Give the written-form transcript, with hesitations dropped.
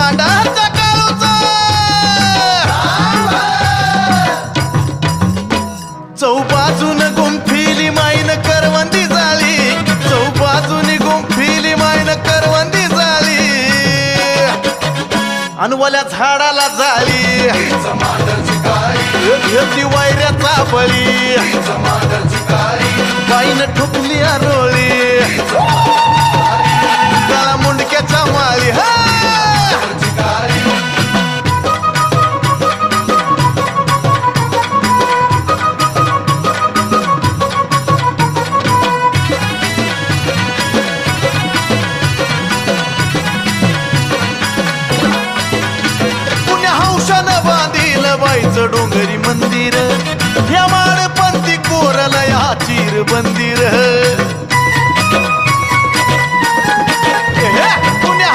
भांडाचा काळूचा चौबाजून गुंफिली माईन करवंदी झाली चौबाजूनी गुंफिली माईन करवंदी झाली अनवल्या झाडाला झाली घेतली वैऱ्याचा बळी बाईन ठुकली रोळी काळा मुंडक्याच्या माळी पुण्या हौशानं बांधील बाईचं डोंगरी मंदिर ह्या माळपंथी कोरल या चिर बंदिर